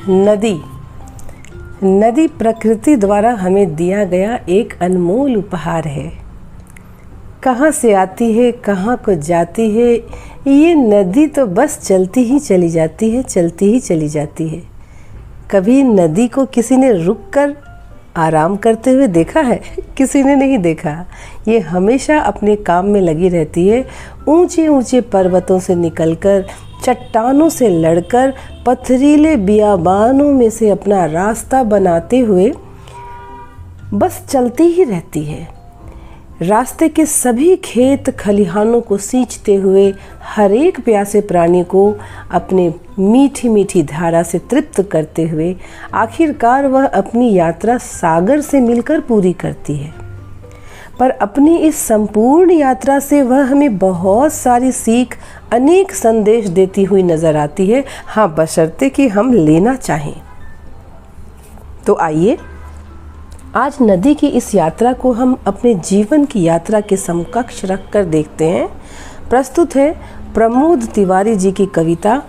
नदी। नदी प्रकृति द्वारा हमें दिया गया एक अनमोल उपहार है। कहाँ से आती है, कहाँ को जाती है, ये नदी तो बस चलती ही चली जाती है, चलती ही चली जाती है। कभी नदी को किसी ने रुककर आराम करते हुए देखा है? किसी ने नहीं देखा। ये हमेशा अपने काम में लगी रहती है। ऊंचे ऊंचे पर्वतों से निकलकर, चट्टानों से लड़कर, पथरीले बियाबानों में से अपना रास्ता बनाते हुए बस चलती ही रहती है। रास्ते के सभी खेत खलिहानों को सींचते हुए हर एक प्यासे प्राणी को अपने मीठी मीठी धारा से तृप्त करते हुए आखिरकार वह अपनी यात्रा सागर से मिलकर पूरी करती है। पर अपनी इस संपूर्ण यात्रा से वह हमें बहुत सारी सीख, अनेक संदेश देती हुई नजर आती है। हाँ, बशर्ते कि हम लेना चाहें। तो आइए आज नदी की इस यात्रा को हम अपने जीवन की यात्रा के समकक्ष रखकर देखते हैं। प्रस्तुत है प्रमोद तिवारी जी की कविता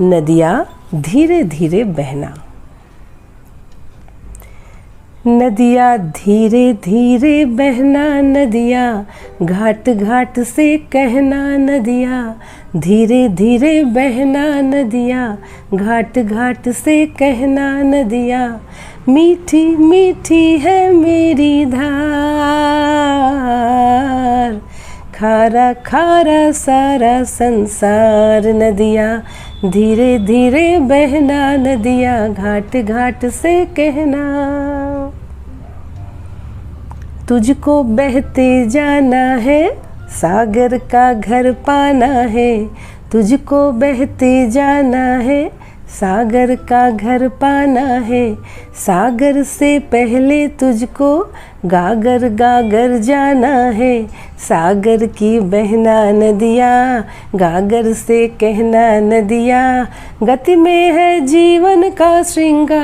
नदियाँ धीरे धीरे बहना। नदियाँ धीरे धीरे बहना, नदियाँ घाट घाट से कहना, नदियाँ धीरे धीरे बहना, नदियाँ घाट घाट से कहना, नदियाँ मीठी मीठी है मेरी धार, खारा खारा सारा संसार, नदियाँ धीरे धीरे बहना, नदियाँ घाट घाट से कहना। तुझको बहते जाना है, सागर का घर पाना है। तुझको बहते जाना है, सागर का घर पाना है। सागर से पहले तुझको गागर गागर जाना है। सागर की बहना नदियाँ गागर से कहना, नदियाँ गति में है जीवन का श्रृंगार।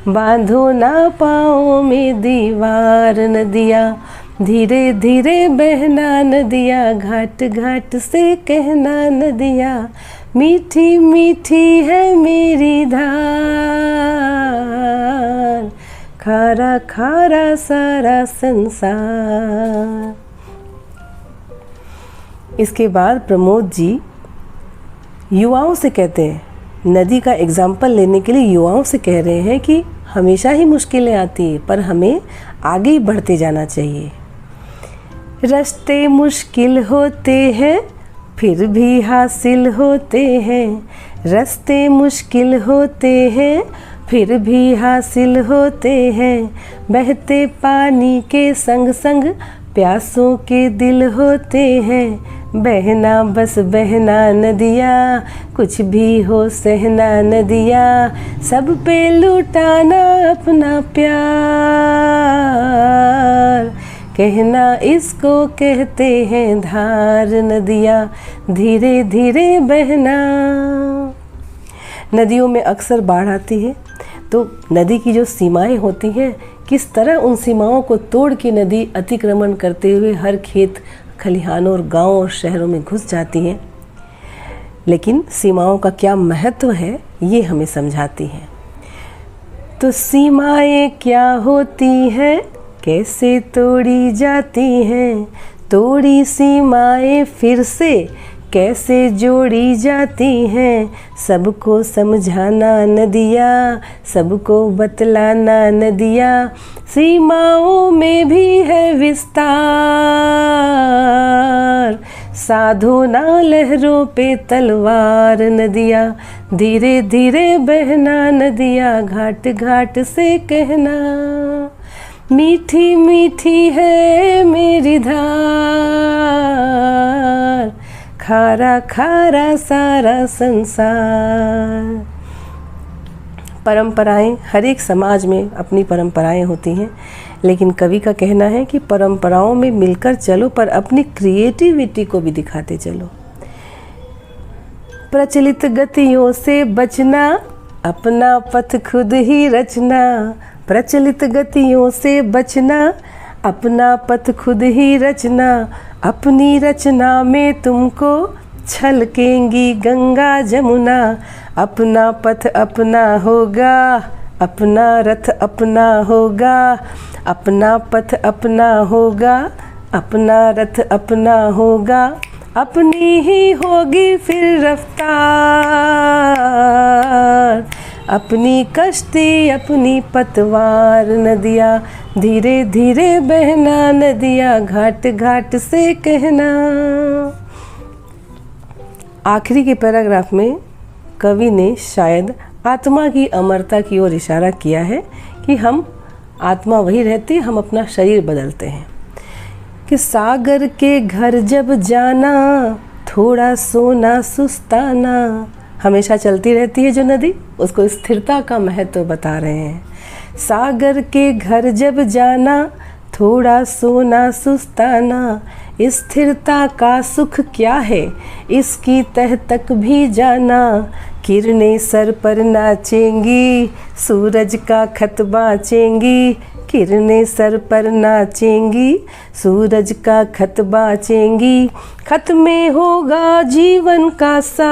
बांधो ना पाँव में दीवार, नदियाँ धीरे धीरे बहना, नदियाँ घाट घाट से कहना, नदियाँ मीठी मीठी है मेरी धार, खारा खारा सारा संसार। इसके बाद प्रमोद जी युवाओं से कहते हैं, नदी का एग्जाम्पल लेने के लिए युवाओं से कह रहे हैं कि हमेशा ही मुश्किलें आती हैं, पर हमें आगे ही बढ़ते जाना चाहिए। रास्ते मुश्किल होते हैं फिर भी हासिल होते हैं। रास्ते मुश्किल होते हैं फिर भी हासिल होते हैं। बहते पानी के संग संग प्यासों के दिल होते हैं। बहना बस बहना नदियाँ, कुछ भी हो सहना नदियाँ, सब पे लुटाना अपना प्यार। कहना इसको कहते हैं धार, नदियाँ धीरे धीरे बहना। नदियों में अक्सर बाढ़ आती है, तो नदी की जो सीमाएं होती हैं, किस तरह उन सीमाओं को तोड़ के नदी अतिक्रमण करते हुए हर खेत खलिहानों और गांवों और शहरों में घुस जाती हैं। लेकिन सीमाओं का क्या महत्व है, ये हमें समझाती हैं। तो सीमाएं क्या होती हैं, कैसे तोड़ी जाती हैं। तोड़ी सीमाएं फिर से कैसे जोड़ी जाती हैं। सबको समझाना नदियाँ, सबको बतलाना नदियाँ, सीमाओं में भी है विस्तार। साधो ना लहरों पे तलवार, नदियाँ धीरे धीरे बहना, नदियाँ घाट घाट से कहना, मीठी मीठी है मेरी धार, खारा खारा सारा संसार। परंपराएं, हर एक समाज में अपनी परंपराएं होती हैं, लेकिन कवि का कहना है कि परंपराओं में मिलकर चलो, पर अपनी क्रिएटिविटी को भी दिखाते चलो। प्रचलित गतियों से बचना, अपना पथ खुद ही रचना। प्रचलित गतियों से बचना, अपना पथ खुद ही रचना। अपनी रचना में तुमको छलकेंगी गंगा जमुना, अपना पथ अपना होगा, अपना रथ अपना होगा, अपना पथ अपना होगा, अपना रथ अपना होगा, अपनी ही होगी फिर रफ्तार, अपनी कश्ती अपनी पतवार, नदियाँ धीरे धीरे बहना, नदियाँ घाट घाट से कहना। आखिरी के पैराग्राफ में कवि ने शायद आत्मा की अमरता की ओर इशारा किया है कि हम आत्मा वही रहती, हम अपना शरीर बदलते हैं। कि सागर के घर जब जाना, थोड़ा सोना सुस्ताना, हमेशा चलती रहती है जो नदी, उसको स्थिरता का महत्व बता रहे हैं। सागर के घर जब जाना, थोड़ा सोना सुस्ताना, स्थिरता का सुख क्या है, इसकी तह तक भी जाना। किरणें सर पर नाचेंगी, सूरज का खत बाँचेंगी, किरणें सर पर नाचेंगी, सूरज का खत बाँचेंगी, खत में होगा जीवन का सार,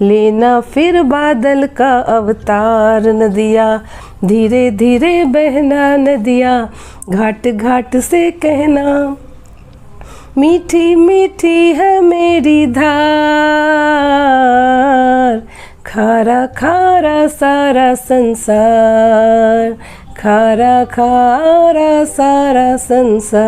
लेना फिर बादल का अवतार। नदियाँ धीरे धीरे बहना, नदियाँ घाट घाट से कहना, मीठी मीठी है मेरी धार, खारा खारा सारा संसार, खारा खारा सारा संसार।